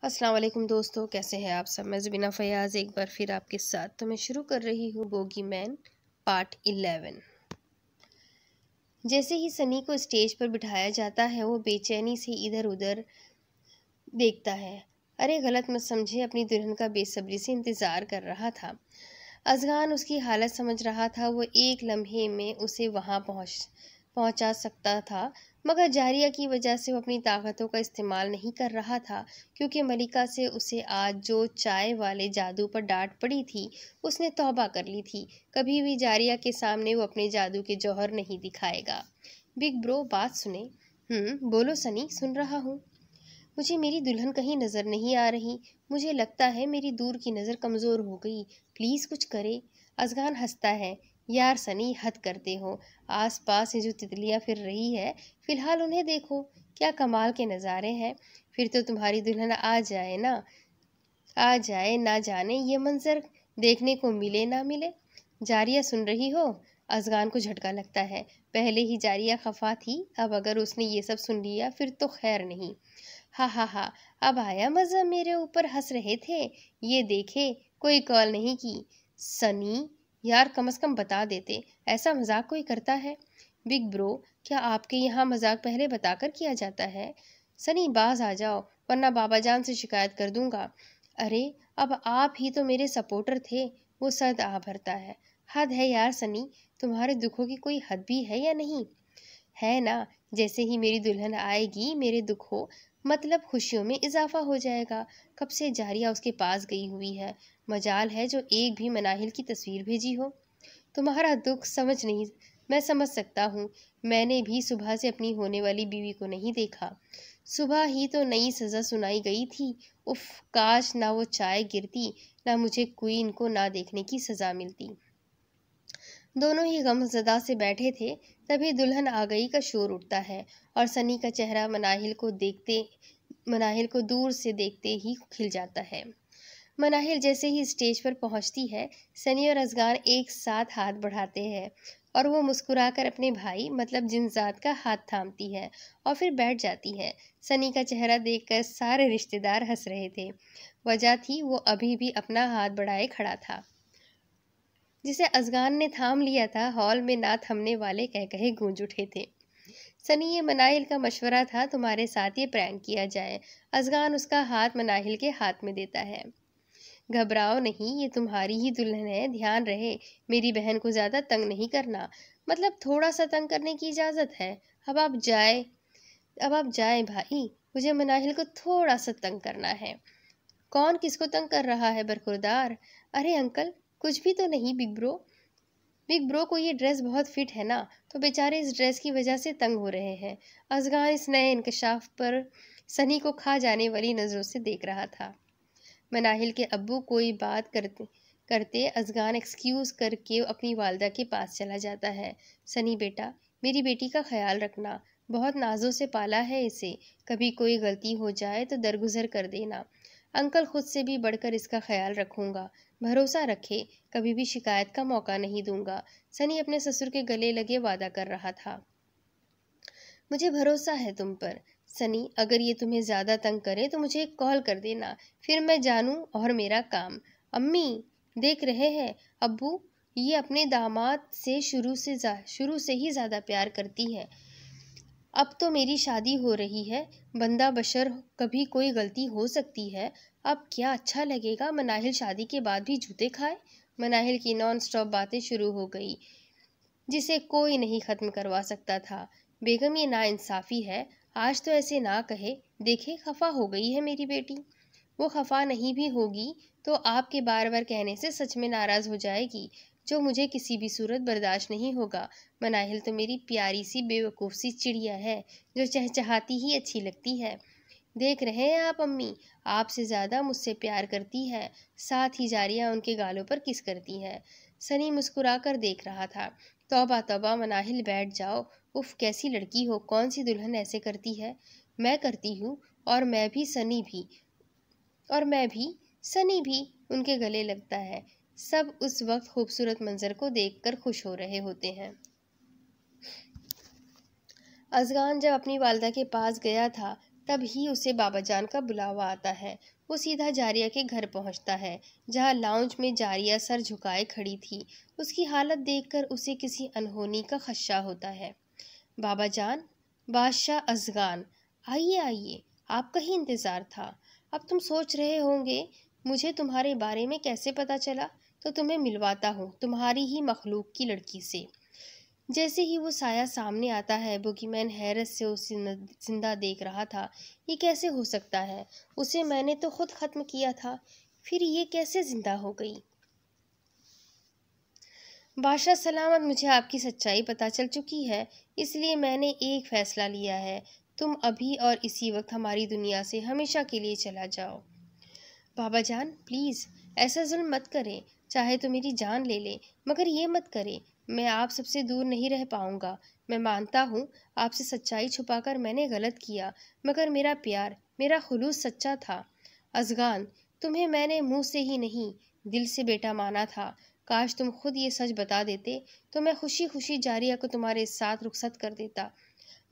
अस्सलाम वालेकुम दोस्तों, कैसे हैं आप सब। मैं ज़बीना फ़याज़ एक बार फिर आपके साथ। तो मैं शुरू कर रही हूँ बोगी मैन पार्ट 11। जैसे ही सनी को स्टेज पर बिठाया जाता है वो बेचैनी से इधर उधर देखता है। अरे गलत मत समझे, अपनी दुल्हन का बेसब्री से इंतज़ार कर रहा था। अज़गान उसकी हालत समझ रहा था। वो एक लम्हे में उसे वहाँ पहुँचा सकता था, मगर जारिया की वजह से वो अपनी ताकतों का इस्तेमाल नहीं कर रहा था, क्योंकि मलिका से उसे आज जो चाय वाले जादू पर डांट पड़ी थी उसने तौबा कर ली थी। कभी भी जारिया के सामने वो अपने जादू के जौहर नहीं दिखाएगा। बिग ब्रो बात सुने। बोलो सनी, सुन रहा हूँ। मुझे मेरी दुल्हन कहीं नज़र नहीं आ रही। मुझे लगता है मेरी दूर की नज़र कमज़ोर हो गई। प्लीज़ कुछ करे। अज़गान हंसता है। यार सनी, हद करते हो। आस पास ये जो तितलियाँ फिर रही है, फ़िलहाल उन्हें देखो, क्या कमाल के नज़ारे हैं। फिर तो तुम्हारी दुल्हन आ जाए ना जाने ये मंजर देखने को मिले ना मिले। जारिया सुन रही हो। अज़गान को झटका लगता है। पहले ही जारिया खफा थी, अब अगर उसने ये सब सुन लिया फिर तो खैर नहीं। हा हा हा, अब आया मज़ा। मेरे ऊपर हंस रहे थे, ये देखे, कोई कॉल नहीं की। सनी यार, कम से कम बता देते, ऐसा मजाक कोई करता है। बिग ब्रो, क्या आपके यहाँ मजाक पहले बताकर किया जाता है। सनी, बाज आ जाओ वरना बाबा जान से शिकायत कर दूंगा। अरे, अब आप ही तो मेरे सपोर्टर थे। वो सद आ भरता है। हद है यार सनी, तुम्हारे दुखों की कोई हद भी है या नहीं। है ना। जैसे ही मेरी दुल्हन आएगी मेरे दुखों मतलब खुशियों में इजाफा हो जाएगा। कब से जारिया उसके पास गई हुई है। मजाल है जो एक भी मनाहिल की तस्वीर भेजी हो। तुम्हारा दुख समझ नहीं, मैं समझ सकता हूँ। मैंने भी सुबह से अपनी होने वाली बीवी को नहीं देखा। सुबह ही तो नई सज़ा सुनाई गई थी। उफ, काश ना वो चाय गिरती, ना मुझे क्वीन को ना देखने की सज़ा मिलती। दोनों ही गमज़दा से बैठे थे, तभी दुल्हन आ गई का शोर उठता है और सनी का चेहरा मनाहिल को दूर से देखते ही खिल जाता है। मनाहिल जैसे ही स्टेज पर पहुंचती है, सनी और अज़गान एक साथ हाथ बढ़ाते हैं और वो मुस्कुराकर अपने भाई मतलब जिनजात का हाथ थामती है और फिर बैठ जाती है। सनी का चेहरा देखकर सारे रिश्तेदार हंस रहे थे। वजह थी वो अभी भी अपना हाथ बढ़ाए खड़ा था, जिसे अज़गान ने थाम लिया था। हॉल में ना थमने वाले कह कहे गूंज उठे थे। सनी, ये मनाहिल का मशवरा था, तुम्हारे साथ ये प्रैंक किया जाए। अज़गान उसका हाथ मनाहिल के हाथ में देता है। घबराओ नहीं, ये तुम्हारी ही दुल्हन है, ध्यान रहे। मेरी बहन को ज़्यादा तंग नहीं करना। मतलब थोड़ा सा तंग करने की इजाज़त है। अब आप जाए अब आप जाए भाई, मुझे मनाहिल को थोड़ा सा तंग करना है। कौन किसको तंग कर रहा है बरखुरदार। अरे अंकल, कुछ भी तो नहीं। बिग ब्रो को ये ड्रेस बहुत फिट है ना, तो बेचारे इस ड्रेस की वजह से तंग हो रहे हैं। अज़गान इस नए इंकशाफ पर सनी को खा जाने वाली नज़रों से देख रहा था। मनाहिल के अब्बू कोई बात करते करते अज़गान एक्सक्यूज़ करके अपनी वालदा के पास चला जाता है। सनी बेटा, मेरी बेटी का ख्याल रखना, बहुत नाजों से पाला है इसे। कभी कोई गलती हो जाए तो दरगुजर कर देना। अंकल खुद से भी बढ़कर इसका ख्याल रखूंगा, भरोसा रखे, कभी भी शिकायत का मौका नहीं दूंगा। सनी अपने ससुर के गले लगे वादा कर रहा था। मुझे भरोसा है तुम पर। सनी, अगर ये तुम्हें ज़्यादा तंग करे तो मुझे एक कॉल कर देना, फिर मैं जानूं और मेरा काम। अम्मी, देख रहे हैं अब्बू, ये अपने दामाद से शुरू से ही ज़्यादा प्यार करती है। अब तो मेरी शादी हो रही है, बंदा बशर, कभी कोई गलती हो सकती है। अब क्या अच्छा लगेगा मनाहिल शादी के बाद भी जूते खाए। मनाहिल की नॉन स्टॉप बातें शुरू हो गई, जिसे कोई नहीं ख़त्म करवा सकता था। बेगम, ये नाइंसाफ़ी है, आज तो ऐसे ना कहे। देखे, खफा हो गई है मेरी बेटी। वो खफा नहीं भी होगी तो आपके बार बार कहने से सच में नाराज़ हो जाएगी, जो मुझे किसी भी सूरत बर्दाश्त नहीं होगा। मनाहिल तो मेरी प्यारी सी बेवकूफ़ सी चिड़िया है, जो चहचहाती ही अच्छी लगती है। देख रहे हैं आप अम्मी, आपसे ज़्यादा मुझसे प्यार करती है। साथ ही जारिया उनके गालों पर किस करती है। सनी मुस्कुरा कर देख रहा था। तौबा तौबा मनाहिल, बैठ जाओ। उफ, कैसी लड़की हो, कौन सी दुल्हन ऐसे करती है। मैं करती हूँ, और मैं भी सनी भी और मैं भी सनी भी उनके गले लगता है। सब उस वक्त खूबसूरत मंजर को देखकर खुश हो रहे होते हैं। अज़गान जब अपनी वालदा के पास गया था तभी उसे बाबा जान का बुलावा आता है। वो सीधा जारिया के घर पहुंचता है, जहां लाउंज में जारिया सर झुकाए खड़ी थी। उसकी हालत देखकर उसे किसी अनहोनी का खदशा होता है। बाबा जान, बादशाह अज़गान, आइए आइए, आपका ही इंतज़ार था। अब तुम सोच रहे होंगे मुझे तुम्हारे बारे में कैसे पता चला, तो तुम्हें मिलवाता हूँ तुम्हारी ही मखलूक की लड़की से। जैसे ही वो साया सामने आता है, बुगीमैन हैरत से उसे जिंदा देख रहा था। ये कैसे हो सकता है? उसे मैंने तो खुद खत्म किया था, फिर ये कैसे जिंदा हो गई? बादशाह सलामत, मुझे आपकी सच्चाई पता चल चुकी है, इसलिए मैंने एक फैसला लिया है। तुम अभी और इसी वक्त हमारी दुनिया से हमेशा के लिए चला जाओ। बाबा जान, प्लीज़ ऐसा जुल्म मत करें, चाहे तो मेरी जान ले लें, मगर ये मत करें। मैं आप सबसे दूर नहीं रह पाऊंगा। मैं मानता हूँ आपसे सच्चाई छुपाकर मैंने गलत किया, मगर मेरा प्यार, मेरा खुलूस सच्चा था। अज़गान, तुम्हें मैंने मुंह से ही नहीं, दिल से बेटा माना था। काश तुम खुद ये सच बता देते, तो मैं खुशी खुशी जारिया को तुम्हारे साथ रुखसत कर देता।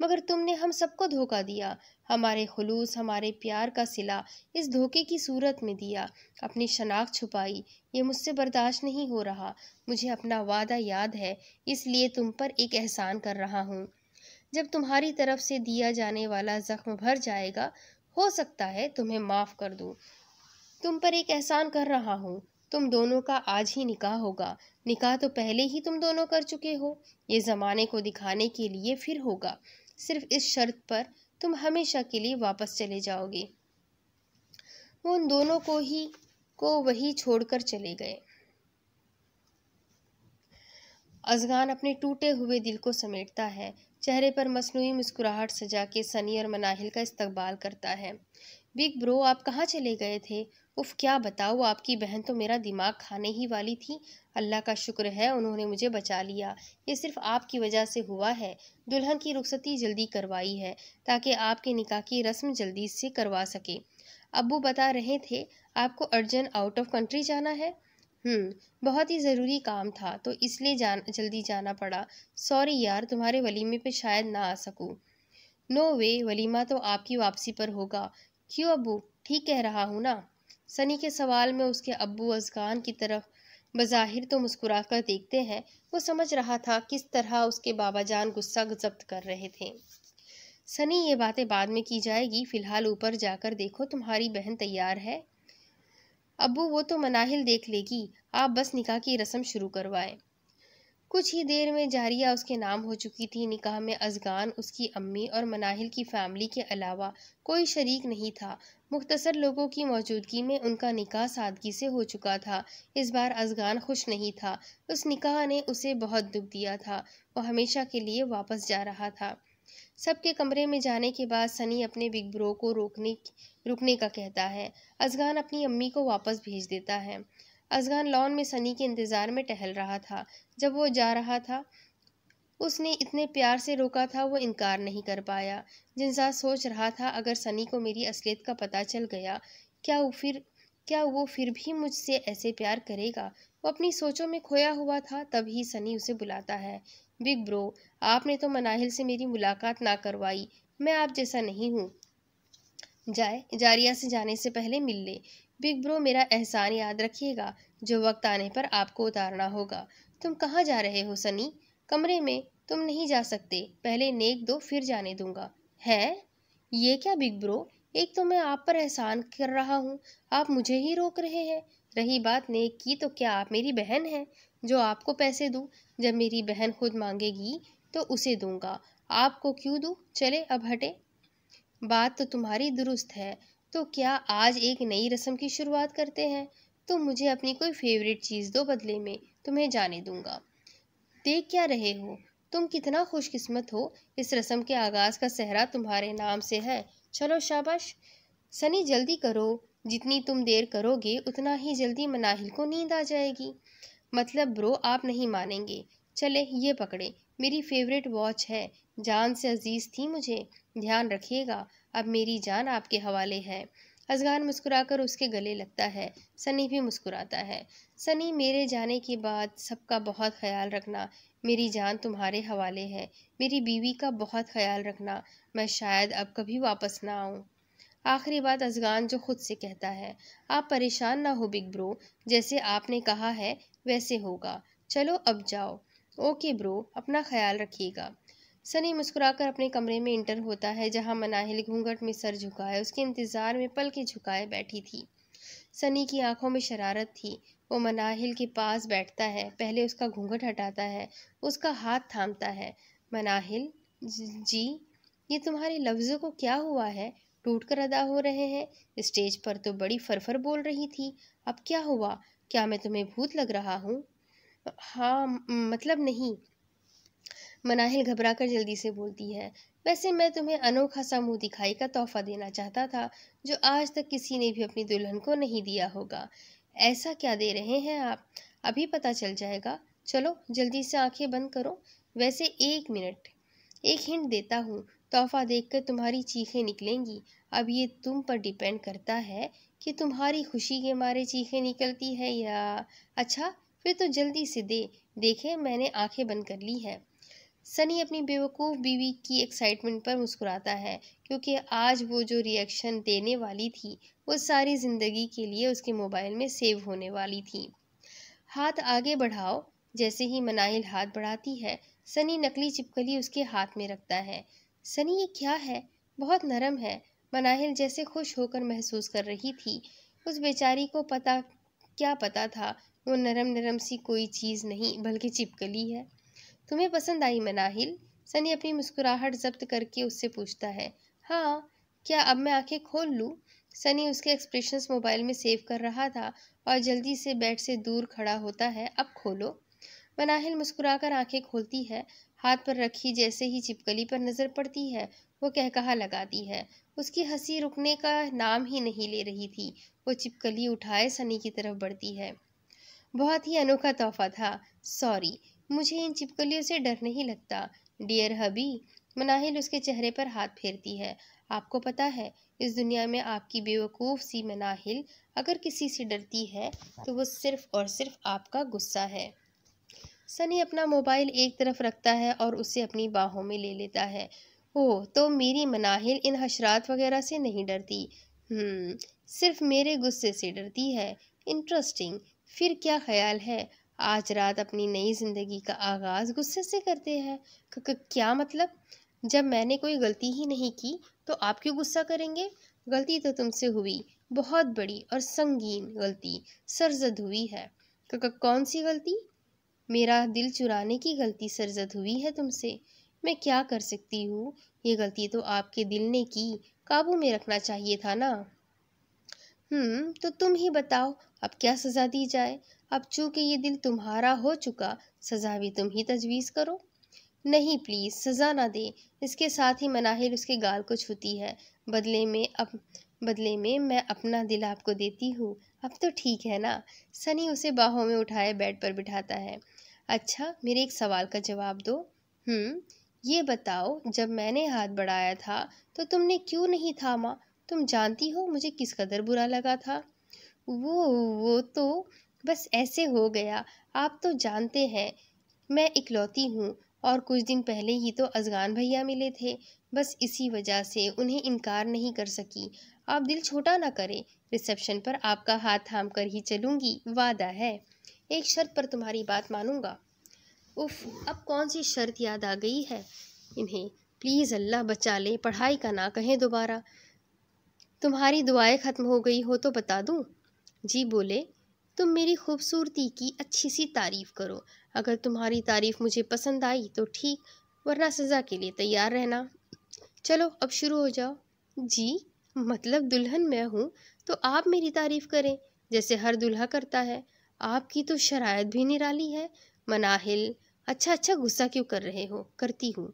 मगर तुमने हम सबको धोखा दिया, हमारे खुलूस, हमारे प्यार का सिला इस धोखे की सूरत में दिया, अपनी शनाख्त छुपाई। ये मुझसे बर्दाश्त नहीं हो रहा। मुझे अपना वादा याद है, इसलिए तुम पर एक एहसान कर रहा हूँ। जब तुम्हारी तरफ से दिया जाने वाला जख्म भर जाएगा, हो सकता है तुम्हें माफ़ कर दूँ। तुम पर एक एहसान कर रहा हूँ, तुम दोनों का आज ही निकाह होगा। निकाह तो पहले ही तुम दोनों कर चुके हो, ये ज़माने को दिखाने के लिए फिर होगा। सिर्फ इस शर्त पर तुम हमेशा के लिए वापस चले जाओगे। वो उन दोनों को वही छोड़कर चले गए। अज़गान अपने टूटे हुए दिल को समेटता है, चेहरे पर मसनूई मुस्कुराहट सजा के सनी और मनाहिल का इस्तकबाल करता है। बिग ब्रो, आप कहाँ चले गए थे? उफ, क्या बताऊँ, आपकी बहन तो मेरा दिमाग खाने ही वाली थी। अल्लाह का शुक्र है उन्होंने मुझे बचा लिया। ये सिर्फ आपकी वजह से हुआ है। दुल्हन की रुखसती जल्दी करवाई है, ताकि आपके निकाह की रस्म जल्दी से करवा सके। अब्बू बता रहे थे आपको अर्जेंट आउट ऑफ कंट्री जाना है। बहुत ही ज़रूरी काम था, तो इसलिए जल्दी जाना पड़ा। सॉरी यार, तुम्हारे वलीमे पे शायद ना आ सकूं। नो वे, वलीमा तो आपकी वापसी पर होगा। क्यों अब्बू, ठीक कह रहा हूँ ना? सनी के सवाल में उसके अब्बू अज़गान की तरफ बज़ाहिर तो मुस्कुराकर देखते हैं। वो समझ रहा था किस तरह उसके बाबा जान गुस्सा जब्त कर रहे थे। सनी, ये बातें बाद में की जाएगी, फ़िलहाल ऊपर जाकर देखो तुम्हारी बहन तैयार है। अब्बू, वो तो मनाहिल देख लेगी, आप बस निकाह की रस्म शुरू करवाएं। कुछ ही देर में जारिया उसके नाम हो चुकी थी। निकाह में अज़गान, उसकी अम्मी और मनाहिल की फैमिली के अलावा कोई शरीक नहीं था। मुख्तसर लोगों की मौजूदगी में उनका निकाह सादगी से हो चुका था। इस बार अज़गान खुश नहीं था। उस निकाह ने उसे बहुत दुख दिया था। वो हमेशा के लिए वापस जा रहा था। सबके कमरे में जाने के बाद सनी अपने बिग ब्रो को रुकने का कहता है। अज़गान अपनी अम्मी को वापस भेज देता है। अज़गान लॉन में सनी के इंतज़ार में टहल रहा था। जब वो जा रहा था, उसने इतने प्यार से रोका था, वो इनकार नहीं कर पाया। जिनसा सोच रहा था, अगर सनी को मेरी असलियत का पता चल गया, क्या वो फिर भी मुझसे ऐसे प्यार करेगा? वो अपनी सोचों में खोया हुआ था। तभी सनी उसे बुलाता है। बिग ब्रो, आपने तो मनाहिल से मेरी मुलाकात ना करवाई। मैं आप जैसा नहीं हूँ। जारिया से जाने से पहले मिल ले। बिग ब्रो, मेरा एहसान याद रखिएगा, जो वक्त आने पर आपको उतारना होगा। तुम कहाँ जा रहे हो सनी? कमरे में। तुम नहीं जा सकते, पहले नेक दो फिर जाने दूंगा। है? ये क्या बिग ब्रो, एक तो मैं आप पर एहसान कर रहा हूँ, आप मुझे ही रोक रहे हैं। रही बात नेक की, तो क्या आप मेरी बहन हैं जो आपको पैसे दूँ? जब मेरी बहन खुद मांगेगी तो उसे दूंगा, आपको क्यों दूँ? चले अब हटे। बात तो तुम्हारी दुरुस्त है, तो क्या आज एक नई रस्म की शुरुआत करते हैं? तुम मुझे अपनी कोई फेवरेट चीज़ दो, बदले में तुम्हें जाने दूंगा। देख क्या रहे हो? तुम कितना खुशकिस्मत हो, इस रस्म के आगाज का सेहरा तुम्हारे नाम से है। चलो शाबाश। सनी, जल्दी करो, जितनी तुम देर करोगे उतना ही जल्दी मनाहिल को नींद आ जाएगी। मतलब ब्रो, आप नहीं मानेंगे। चले, ये पकड़े, मेरी फेवरेट वॉच है, जान से अजीज थी मुझे। ध्यान रखिएगा, अब मेरी जान आपके हवाले है। अज़गान मुस्कुराकर उसके गले लगता है। सनी भी मुस्कुराता है। सनी, मेरे जाने के बाद सबका बहुत ख्याल रखना। मेरी जान तुम्हारे हवाले है। मेरी बीवी का बहुत ख्याल रखना। मैं शायद अब कभी वापस ना आऊँ। आखिरी बात अज़गान जो खुद से कहता है। आप परेशान ना हो बिग ब्रो, जैसे आपने कहा है वैसे होगा। चलो अब जाओ। ओके ब्रो, अपना ख्याल रखिएगा। सनी मुस्कुराकर अपने कमरे में इंटर होता है, जहां मनाहिल घूंघट में सर झुकाए उसके इंतजार में पलकें झुकाए बैठी थी। सनी की आंखों में शरारत थी। वो मनाहिल के पास बैठता है, पहले उसका घूंघट हटाता है, उसका हाथ थामता है। मनाहिल जी, ये तुम्हारे लफ्ज़ों को क्या हुआ है? टूट कर अदा हो रहे हैं। स्टेज पर तो बड़ी फरफर बोल रही थी, अब क्या हुआ? क्या मैं तुम्हें भूत लग रहा हूँ? हाँ, मतलब नहीं। मनाहिल घबराकर जल्दी से बोलती है। वैसे मैं तुम्हें अनोखा सा मुंह दिखाई का तोहफा देना चाहता था, जो आज तक किसी ने भी अपनी दुल्हन को नहीं दिया होगा। ऐसा क्या दे रहे हैं आप? अभी पता चल जाएगा। चलो जल्दी से आंखें बंद करो। वैसे एक मिनट, एक हिंट देता हूँ। तोहफा देखकर तुम्हारी चीखें निकलेंगी। अब ये तुम पर डिपेंड करता है कि तुम्हारी खुशी के मारे चीखें निकलती है या... अच्छा, फिर तो जल्दी से देखे मैंने आंखें बंद कर ली है। सनी अपनी बेवकूफ़ बीवी की एक्साइटमेंट पर मुस्कुराता है, क्योंकि आज वो जो रिएक्शन देने वाली थी वो सारी ज़िंदगी के लिए उसके मोबाइल में सेव होने वाली थी। हाथ आगे बढ़ाओ। जैसे ही मनाहिल हाथ बढ़ाती है, सनी नकली छिपकली उसके हाथ में रखता है। सनी, ये क्या है? बहुत नरम है। मनाहिल जैसे खुश होकर महसूस कर रही थी। उस बेचारी को क्या पता था वो नरम नरम सी कोई चीज़ नहीं बल्कि छिपकली है। तुम्हें पसंद आई मनाहिल? सनी अपनी मुस्कुराहट जब्त करके उससे पूछता है। हाँ, क्या अब मैं आंखें खोल लूँ? सनी उसके एक्सप्रेशंस मोबाइल में सेव कर रहा था और जल्दी से बेड से दूर खड़ा होता है। अब खोलो। मनाहिल मुस्कुराकर आंखें खोलती है। हाथ पर रखी जैसे ही छिपकली पर नजर पड़ती है, वो कहकहा लगाती है। उसकी हंसी रुकने का नाम ही नहीं ले रही थी। वो छिपकली उठाए सनी की तरफ बढ़ती है। बहुत ही अनोखा तोहफा था। सॉरी, मुझे इन छिपकलियों से डर नहीं लगता। डियर हबी, मनाहिल उसके चेहरे पर हाथ फेरती है। आपको पता है, इस दुनिया में आपकी बेवकूफ़ सी मनाहिल अगर किसी से डरती है तो वो सिर्फ और सिर्फ आपका गुस्सा है। सनी अपना मोबाइल एक तरफ रखता है और उसे अपनी बाहों में ले लेता है। ओह, तो मेरी मनाहिल इन हशरात वगैरह से नहीं डरती। सिर्फ मेरे गुस्से से डरती है। इंटरेस्टिंग। फिर क्या ख्याल है, आज रात अपनी नई जिंदगी का आगाज गुस्से से करते हैं? क्या मतलब? जब मैंने कोई गलती ही नहीं की तो आप क्यों गुस्सा करेंगे? गलती तो तुमसे हुई, बहुत बड़ी और संगीन गलती सरजद हुई है। कौन सी गलती? मेरा दिल चुराने की गलती सरजद हुई है तुमसे। मैं क्या कर सकती हूँ? ये गलती तो आपके दिल ने की, काबू में रखना चाहिए था ना। तो तुम ही बताओ, अब क्या सज़ा दी जाए? अब चूंकि ये दिल तुम्हारा हो चुका, सज़ा भी तुम ही तजवीज़ करो। नहीं प्लीज़, सज़ा ना दे। इसके साथ ही मनाहिल उसके गाल को छूती है। बदले में मैं अपना दिल आपको देती हूँ। अब तो ठीक है ना? सनी उसे बाहों में उठाए बेड पर बिठाता है। अच्छा, मेरे एक सवाल का जवाब दो। ये बताओ, जब मैंने हाथ बढ़ाया था तो तुमने क्यों नहीं थामा? तुम जानती हो मुझे किस कदर बुरा लगा था। वो तो बस ऐसे हो गया। आप तो जानते हैं मैं इकलौती हूँ, और कुछ दिन पहले ही तो अज़गान भैया मिले थे। बस इसी वजह से उन्हें इनकार नहीं कर सकी। आप दिल छोटा ना करें। रिसेप्शन पर आपका हाथ थाम कर ही चलूँगी, वादा है। एक शर्त पर तुम्हारी बात मानूंगा। उफ, अब कौन सी शर्त याद आ गई है इन्हें? प्लीज़ अल्लाह बचा ले, पढ़ाई का ना कहें दोबारा। तुम्हारी दुआएं ख़त्म हो गई हो तो बता दूं? जी बोले। तुम मेरी खूबसूरती की अच्छी सी तारीफ़ करो। अगर तुम्हारी तारीफ़ मुझे पसंद आई तो ठीक, वरना सज़ा के लिए तैयार रहना। चलो अब शुरू हो जाओ। जी, मतलब दुल्हन मैं हूँ तो आप मेरी तारीफ़ करें, जैसे हर दूल्हा करता है। आपकी तो शरायत भी निराली है। मनाहिल, अच्छा अच्छा, गुस्सा क्यों कर रहे हो? करती हूँ।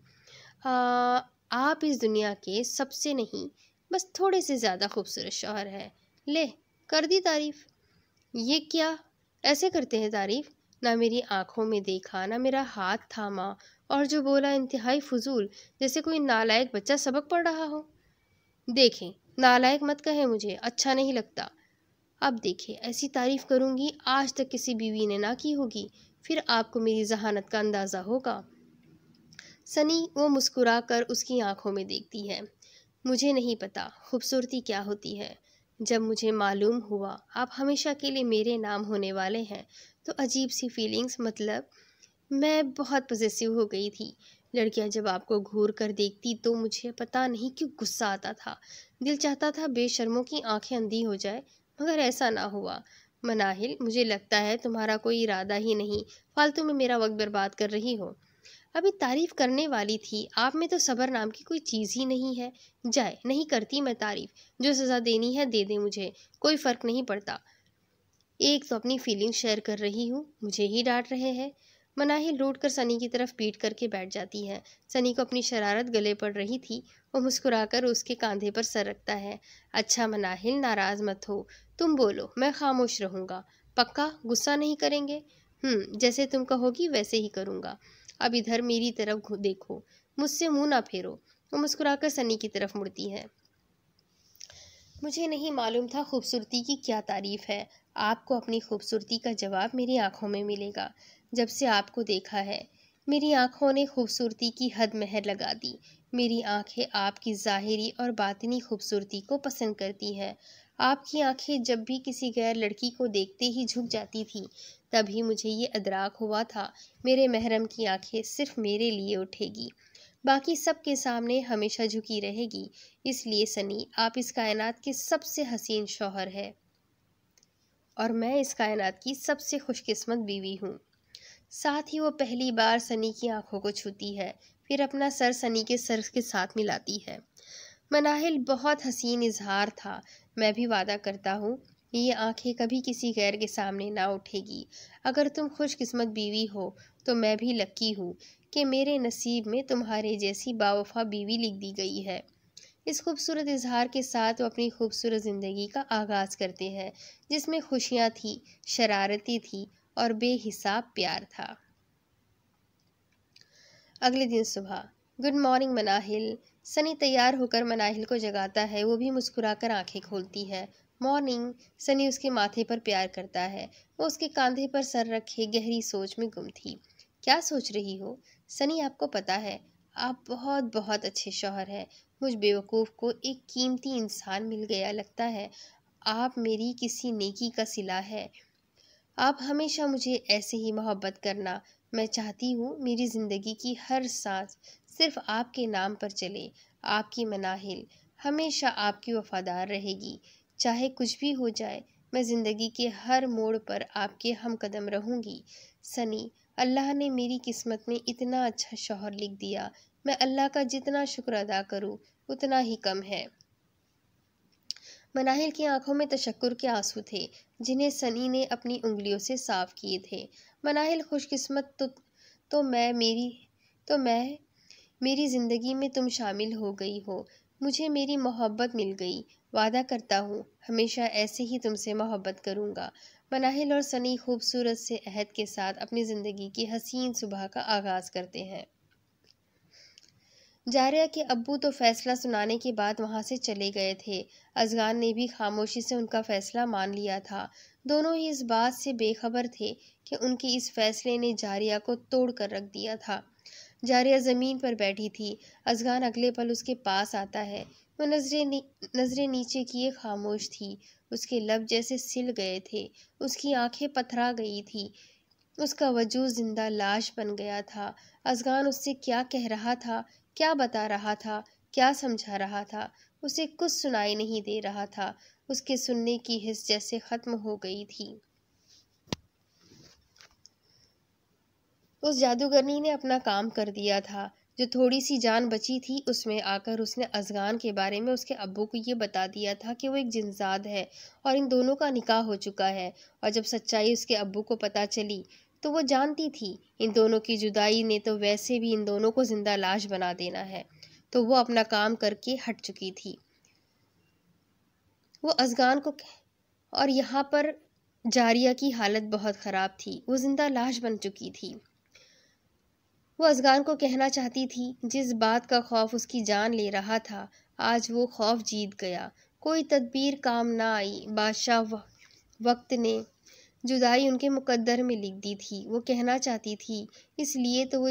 आप इस दुनिया के सबसे नहीं, बस थोड़े से ज़्यादा खूबसूरत शौहर है। ले, कर दी तारीफ़। ये क्या, ऐसे करते हैं तारीफ़? ना मेरी आंखों में देखा, ना मेरा हाथ थामा, और जो बोला इंतहाई फजूल, जैसे कोई नालायक बच्चा सबक पढ़ रहा हो। देखें, नालायक मत कहें, मुझे अच्छा नहीं लगता। अब देखिए, ऐसी तारीफ़ करूँगी आज तक किसी बीवी ने ना की होगी। फिर आपको मेरी जहानत का अंदाज़ा होगा। सनी वो मुस्कुरा कर उसकी आंखों में देखती है। मुझे नहीं पता खूबसूरती क्या होती है। जब मुझे मालूम हुआ आप हमेशा के लिए मेरे नाम होने वाले हैं तो अजीब सी फीलिंग्स, मतलब मैं बहुत पॉसेसिव हो गई थी। लड़कियां जब आपको घूर कर देखती तो मुझे पता नहीं क्यों गुस्सा आता था। दिल चाहता था बेशर्मों की आंखें अंधी हो जाए, मगर ऐसा ना हुआ। मनाहिल, मुझे लगता है तुम्हारा कोई इरादा ही नहीं, फालतू में मेरा वक्त बर्बाद कर रही हो। अभी तारीफ करने वाली थी, आप में तो सब्र नाम की कोई चीज़ ही नहीं है। जाए, नहीं करती मैं तारीफ, जो सज़ा देनी है दे दे, मुझे कोई फ़र्क नहीं पड़ता। एक तो अपनी फीलिंग शेयर कर रही हूँ, मुझे ही डांट रहे हैं। मनाहिल रूठ कर सनी की तरफ पीट करके बैठ जाती है। सनी को अपनी शरारत गले पड़ रही थी। वो मुस्कुराकर उसके कंधे पर सर रखता है। अच्छा मनाहिल, नाराज मत हो, तुम बोलो, मैं खामोश रहूँगा। पक्का गुस्सा नहीं करेंगे? जैसे तुम कहोगी वैसे ही करूँगा। अब इधर मेरी तरफ देखो, मुझसे मुंह ना फेरो। वो मुस्कुराकर सनी की तरफ मुड़ती है। मुझे नहीं मालूम था खूबसूरती की क्या तारीफ है। आपको अपनी खूबसूरती का जवाब मेरी आंखों में मिलेगा। जब से आपको देखा है मेरी आंखों ने खूबसूरती की हद महर लगा दी। मेरी आंखें आपकी ज़ाहिरी और बातिनी खूबसूरती को पसंद करती हैं। आपकी आंखें जब भी किसी गैर लड़की को देखते ही झुक जाती थी, तभी मुझे ये अदराक हुआ था मेरे महरम की आंखें सिर्फ मेरे लिए उठेगी, बाकी सब के सामने हमेशा झुकी रहेगी। इसलिए सनी, आप इस कायनात के सबसे हसीन शौहर है और मैं इस कायनात की सबसे खुशकिस्मत बीवी हूँ। साथ ही वो पहली बार सनी की आंखों को छूती है, फिर अपना सर सनी के सर के साथ मिलाती है। मनाहिल, बहुत हसीन इजहार था। मैं भी वादा करता हूँ ये आंखें कभी किसी गैर के सामने ना उठेगी। अगर तुम खुशकिस्मत बीवी हो तो मैं भी लकी हूँ कि मेरे नसीब में तुम्हारे जैसी बावफा बीवी लिख दी गई है। इस खूबसूरत इजहार के साथ वो अपनी खूबसूरत ज़िंदगी का आगाज़ करते हैं, जिसमें खुशियाँ थी, शरारतें थी और बेहिसाब प्यार था। अगले दिन सुबह। Good morning Manahil. सनी तैयार होकर मनाहिल को जगाता है। वो भी मुस्कुराकर आंखें खोलती है। मॉर्निंग। सनी उसके माथे पर प्यार करता है। वो उसके कंधे पर सर रखे गहरी सोच में गुम थी। क्या सोच रही हो? सनी, आपको पता है आप बहुत बहुत अच्छे शौहर हैं। मुझ बेवकूफ़ को एक कीमती इंसान मिल गया लगता है। आप मेरी किसी नेकी का सिला है। आप हमेशा मुझे ऐसे ही मोहब्बत करना। मैं चाहती हूँ मेरी ज़िंदगी की हर सांस सिर्फ आपके नाम पर चले। आपकी मनाहिल हमेशा आपकी वफादार रहेगी। चाहे कुछ भी हो जाए, मैं ज़िंदगी के हर मोड़ पर आपके हमकदम रहूँगी। सनी, अल्लाह ने मेरी किस्मत में इतना अच्छा शौहर लिख दिया। मैं अल्लाह का जितना शुक्र अदा करूँ उतना ही कम है। मनाहिल की आंखों में तशक्कुर के आंसू थे, जिन्हें सनी ने अपनी उंगलियों से साफ किए थे। मनाहिल, खुशकिस्मत तो मैं मेरी ज़िंदगी में तुम शामिल हो गई हो। मुझे मेरी मोहब्बत मिल गई। वादा करता हूँ हमेशा ऐसे ही तुमसे मोहब्बत करूँगा। मनाहिल और सनी खूबसूरत से अहद के साथ अपनी ज़िंदगी की हसीन सुबह का आगाज़ करते हैं। जारिया के अब्बू तो फैसला सुनाने के बाद वहां से चले गए थे। अज़गान ने भी खामोशी से उनका फैसला मान लिया था। दोनों ही इस बात से बेखबर थे कि उनके इस फैसले ने जारिया को तोड़ कर रख दिया था। जारिया ज़मीन पर बैठी थी। अज़गान अगले पल उसके पास आता है। वो नज़रें नीचे किए खामोश थी। उसके लब जैसे सिल गए थे। उसकी आंखें पथरा गई थी। उसका वजूद जिंदा लाश बन गया था। अज़गान उससे क्या कह रहा था, क्या बता रहा था, क्या समझा रहा था, उसे कुछ सुनाई नहीं दे रहा था। उसके सुनने की हिस्स जैसे ख़त्म हो गई थी। उस जादूगरनी ने अपना काम कर दिया था। जो थोड़ी सी जान बची थी उसमें आकर उसने अज़गान के बारे में उसके अब्बू को ये बता दिया था कि वो एक जिनजाद है और इन दोनों का निकाह हो चुका है। और जब सच्चाई उसके अब्बू को पता चली तो वो जानती थी इन दोनों की जुदाई ने तो वैसे भी इन दोनों को जिंदा लाश बना देना है, तो वो अपना काम करके हट चुकी थी। वो अज़गान को और यहाँ पर जारिया की हालत बहुत ख़राब थी। वो जिंदा लाश बन चुकी थी। वो अज़गान को कहना चाहती थी जिस बात का खौफ उसकी जान ले रहा था, आज वो खौफ जीत गया। कोई तदबीर काम ना आई। बादशाह वक्त ने जुदाई उनके मुकद्दर में लिख दी थी। वो कहना चाहती थी, इसलिए तो वो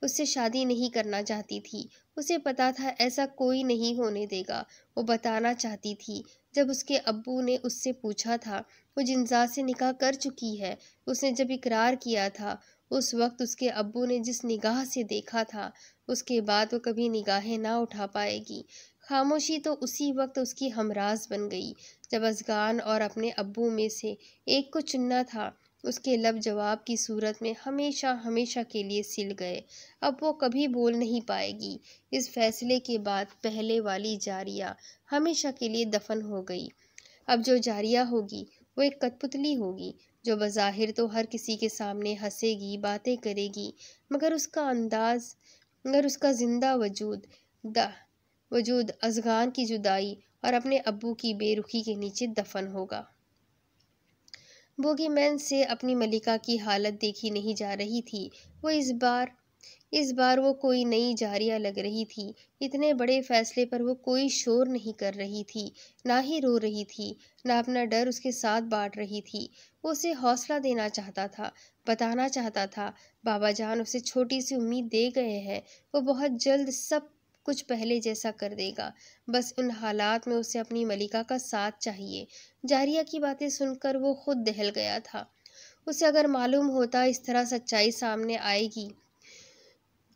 उससे शादी नहीं करना चाहती थी। उसे पता था ऐसा कोई नहीं होने देगा। वो बताना चाहती थी। जब उसके अब्बू ने उससे पूछा था, वो जिनजात से निकाह कर चुकी है। उसने जब इकरार किया था, उस वक्त उसके अब्बू ने जिस निगाह से देखा था, उसके बाद वो कभी निगाहें ना उठा पाएगी। खामोशी तो उसी वक्त उसकी हमराज बन गई। जब अज़गान और अपने अब्बू में से एक को चुनना था, उसके लब जवाब की सूरत में हमेशा हमेशा के लिए सिल गए। अब वो कभी बोल नहीं पाएगी। इस फैसले के बाद पहले वाली जारिया हमेशा के लिए दफन हो गई। अब जो जारिया होगी वो एक कठपुतली होगी, जो बज़ाहिर तो हर किसी के सामने हंसेगी, बातें करेगी, मगर उसका जिंदा वजूद अज़गान की जुदाई और अपने अब्बू की बेरुखी के नीचे दफन होगा। बोगीमैन से अपनी मलिका की हालत देखी नहीं जा रही थी। वो इस बार वो कोई नई जारिया लग रही थी। इतने बड़े फैसले पर वो कोई शोर नहीं कर रही थी, ना ही रो रही थी, ना अपना डर उसके साथ बांट रही थी। वो उसे हौसला देना चाहता था, बताना चाहता था, बाबा जान उसे छोटी सी उम्मीद दे गए हैं। वो बहुत जल्द सब कुछ पहले जैसा कर देगा। बस उन हालात में उसे अपनी मलिका का साथ चाहिए। जारिया की बातें सुनकर वो खुद दहल गया था। उसे अगर मालूम होता इस तरह सच्चाई सामने आएगी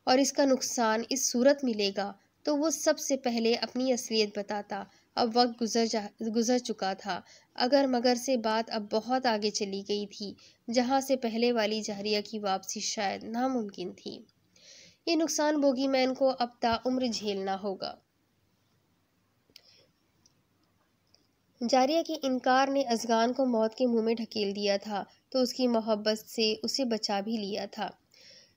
और इसका नुकसान इस सूरत मिलेगा, तो वो सबसे पहले अपनी असलियत बताता। अब वक्त गुजर चुका था। अगर मगर से बात अब बहुत आगे चली गई थी, जहां से पहले वाली जारिया की वापसी शायद नामुमकिन थी। ये नुकसान बोगीमैन को अब ताउम्र झेलना होगा। जारिया के इनकार ने अज़गान को मौत के मुंह में ढकेल दिया था, तो उसकी मोहब्बत से उसे बचा भी लिया था।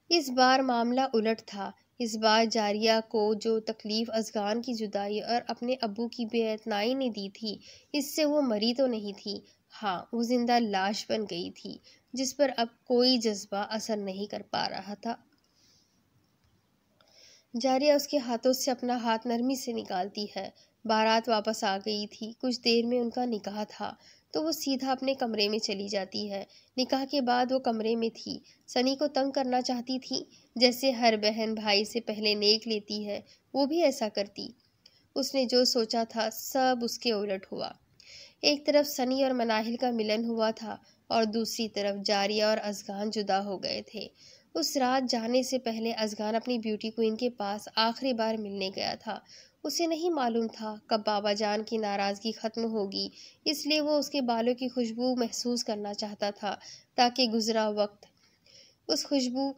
इस बार मामला उलट था। इस बार जारिया को जो तकलीफ अज़गान की जुदाई और अपने अब्बू की बेइतनाई ने दी थी, इससे वो मरी तो नहीं थी। हाँ, वो जिंदा लाश बन गई थी, जिस पर अब कोई जज्बा असर नहीं कर पा रहा था। जारिया उसके हाथों से अपना हाथ नरमी से निकालती है। बारात वापस आ गई थी। कुछ देर में उनका निकाह था, तो वो सीधा अपने कमरे में चली जाती है। निकाह के बाद वो कमरे में थी। सनी को तंग करना चाहती थी। जैसे हर बहन भाई से पहले नेक लेती है, वो भी ऐसा करती। उसने जो सोचा था सब उसके उलट हुआ। एक तरफ सनी और मनाहिल का मिलन हुआ था, और दूसरी तरफ जारिया और अज़गान जुदा हो गए थे। उस रात जाने से पहले अज़गान अपनी ब्यूटी क्वीन के पास आखिरी बार मिलने गया था। उसे नहीं मालूम था कब बाबा जान की नाराज़गी ख़त्म होगी, इसलिए वो उसके बालों की खुशबू महसूस करना चाहता था, ताकि गुजरा वक्त उस खुशबू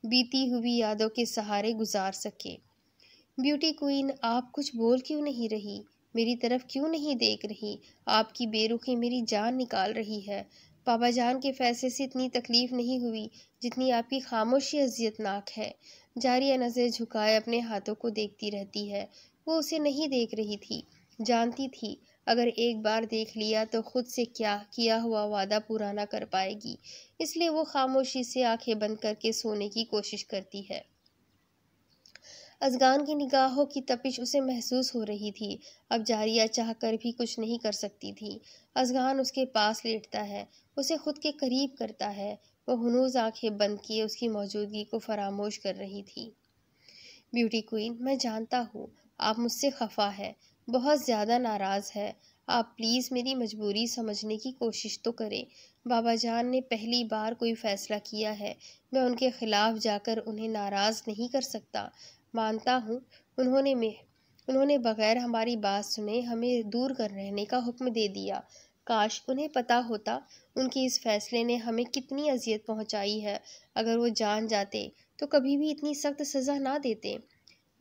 बीती हुई यादों के सहारे गुजार सके। ब्यूटी क्वीन, आप कुछ बोल क्यों नहीं रही? मेरी तरफ क्यों नहीं देख रही? आपकी बेरुखी मेरी जान निकाल रही है। बाबा जान के फैसले से इतनी तकलीफ नहीं हुई जितनी आपकी खामोशी अजियतनाक है। जारिया नज़र झुकाए अपने हाथों को देखती रहती है। वो उसे नहीं देख रही थी। जानती थी अगर एक बार देख लिया तो खुद से क्या किया हुआ वादा पूरा ना कर पाएगी, इसलिए वो खामोशी से आंखें बंद करके सोने की कोशिश करती है। अज़गान की निगाहों की तपिश उसे महसूस हो रही थी। अब जारिया चाह कर भी कुछ नहीं कर सकती थी। अज़गान उसके पास लेटता है, उसे खुद के करीब करता है। वो हुनूज़ आंखें बंद किए उसकी मौजूदगी को फरामोश कर रही थी। ब्यूटी क्वीन, मैं जानता हूँ आप मुझसे खफा है, बहुत ज़्यादा नाराज़ है। आप प्लीज़ मेरी मजबूरी समझने की कोशिश तो करें। बाबा जान ने पहली बार कोई फ़ैसला किया है, मैं उनके ख़िलाफ़ जाकर उन्हें नाराज़ नहीं कर सकता। मानता हूँ उन्होंने बगैर हमारी बात सुने हमें दूर कर रहने का हुक्म दे दिया। काश उन्हें पता होता उनके इस फैसले ने हमें कितनी अजियत पहुंचाई है। अगर वो जान जाते तो कभी भी इतनी सख्त सज़ा ना देते।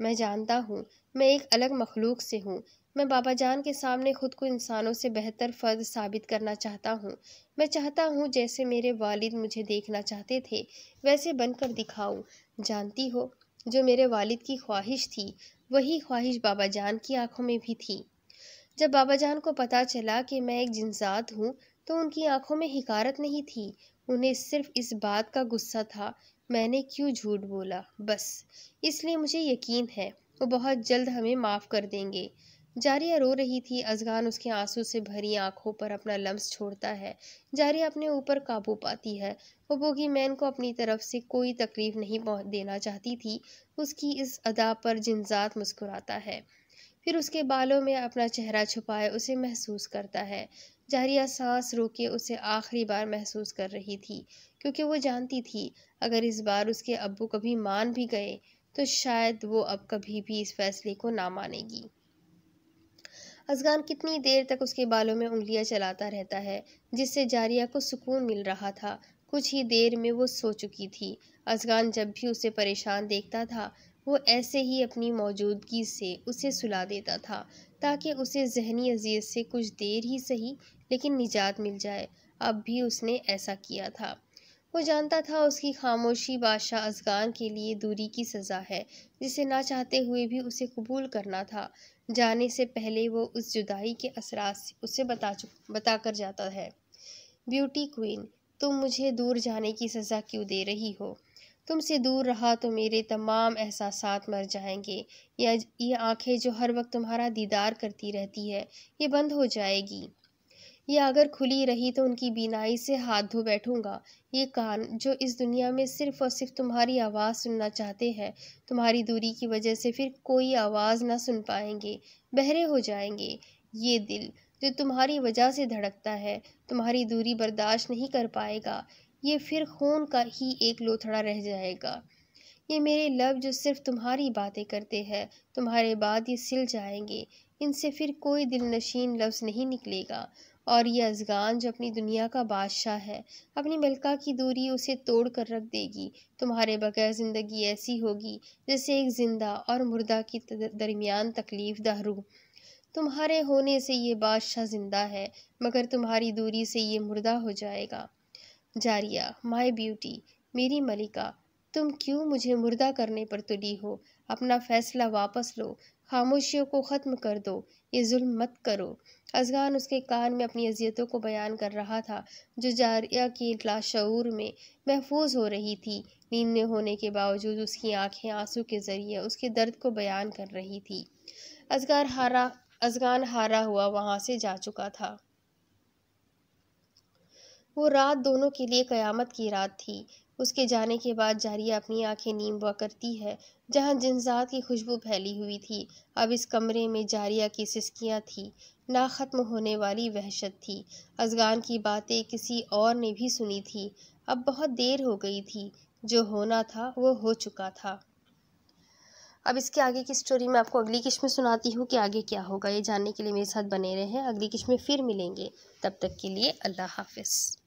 मैं जानता हूँ मैं एक अलग मखलूक से हूँ। मैं बाबा जान के सामने खुद को इंसानों से बेहतर फ़र्द साबित करना चाहता हूँ। मैं चाहता हूँ जैसे मेरे वालिद मुझे देखना चाहते थे वैसे बनकर दिखाऊँ। जानती हो, जो मेरे वालिद की ख्वाहिश थी वही ख्वाहिश बाबा जान की आंखों में भी थी। जब बाबा जान को पता चला कि मैं एक जिनजात हूँ, तो उनकी आंखों में हिकारत नहीं थी। उन्हें सिर्फ इस बात का गुस्सा था मैंने क्यों झूठ बोला, बस। इसलिए मुझे यकीन है वो बहुत जल्द हमें माफ़ कर देंगे। जारिया रो रही थी। अज़गान उसके आंसू से भरी आंखों पर अपना लम्स छोड़ता है। जारिया अपने ऊपर काबू पाती है। वो बोगीमैन को अपनी तरफ से कोई तकलीफ नहीं देना चाहती थी। उसकी इस अदा पर जिनजात मुस्कुराता है, फिर उसके बालों में अपना चेहरा छुपाए उसे महसूस करता है। जारिया सांस रोके उसे आखिरी बार महसूस कर रही थी, क्योंकि वो जानती थी अगर इस बार उसके अब्बू कभी मान भी गए तो शायद वो अब कभी भी इस फैसले को ना मानेगी। अज़गान कितनी देर तक उसके बालों में उंगलियां चलाता रहता है, जिससे जारिया को सुकून मिल रहा था। कुछ ही देर में वो सो चुकी थी। अज़गान जब भी उसे परेशान देखता था, वो ऐसे ही अपनी मौजूदगी से उसे सुला देता था, ताकि उसे जहनी अजियत से कुछ देर ही सही लेकिन निजात मिल जाए। अब भी उसने ऐसा किया था। वो जानता था उसकी खामोशी बादशाह अज़गान के लिए दूरी की सज़ा है, जिसे ना चाहते हुए भी उसे कबूल करना था। जाने से पहले वो उस जुदाई के असरात उसे बता कर जाता है। ब्यूटी क्वीन, तुम मुझे दूर जाने की सज़ा क्यों दे रही हो? तुमसे दूर रहा तो मेरे तमाम एहसासात मर जाएंगे। ये आंखें जो हर वक्त तुम्हारा दीदार करती रहती है, ये बंद हो जाएगी। ये अगर खुली रही तो उनकी बीनाई से हाथ धो बैठूंगा। ये कान जो इस दुनिया में सिर्फ और सिर्फ तुम्हारी आवाज़ सुनना चाहते हैं, तुम्हारी दूरी की वजह से फिर कोई आवाज़ ना सुन पाएंगे, बहरे हो जाएंगे। ये दिल जो तुम्हारी वजह से धड़कता है, तुम्हारी दूरी बर्दाश्त नहीं कर पाएगा। ये फिर खून का ही एक लोथड़ा रह जाएगा। ये मेरे लब जो सिर्फ तुम्हारी बातें करते हैं, तुम्हारे बाद ये सिल जाएंगे। इनसे फिर कोई दिल नशीन लफ्ज़ नहीं निकलेगा। और ये अज़गान जो अपनी दुनिया का बादशाह है, अपनी मलका की दूरी उसे तोड़ कर रख देगी। तुम्हारे बगैर ज़िंदगी ऐसी होगी जैसे एक जिंदा और मुर्दा की दरमियान तकलीफ दारू। तुम्हारे होने से ये बादशाह जिंदा है, मगर तुम्हारी दूरी से ये मुर्दा हो जाएगा। जारिया, माय ब्यूटी, मेरी मलिका, तुम क्यों मुझे मुर्दा करने पर तुली हो? अपना फैसला वापस लो, खामोशियों को ख़त्म कर दो, ये जुल्म मत करो। अज़गान उसके कान में अपनी अजियतों को बयान कर रहा था, जो जारिया की लाशऊर में महफूज हो रही थी। नींद में होने के बावजूद उसकी आंखें आंसू के ज़रिए उसके दर्द को बयान कर रही थी। अज़गान हारा हुआ वहाँ से जा चुका था। वो रात दोनों के लिए क़यामत की रात थी। उसके जाने के बाद जारिया अपनी आंखें नीम हुआ करती है, जहाँ जिन्सात की खुशबू फैली हुई थी। अब इस कमरे में जारिया की सिसकियाँ थी, ना ख़त्म होने वाली वहशत थी। अज़गान की बातें किसी और ने भी सुनी थी। अब बहुत देर हो गई थी, जो होना था वो हो चुका था। अब इसके आगे की स्टोरी मैं आपको अगली किस्त में सुनाती हूँ कि आगे क्या होगा। ये जानने के लिए मेरे साथ बने रहें। अगली किस्त में फिर मिलेंगे, तब तक के लिए अल्लाह हाफ़िज़।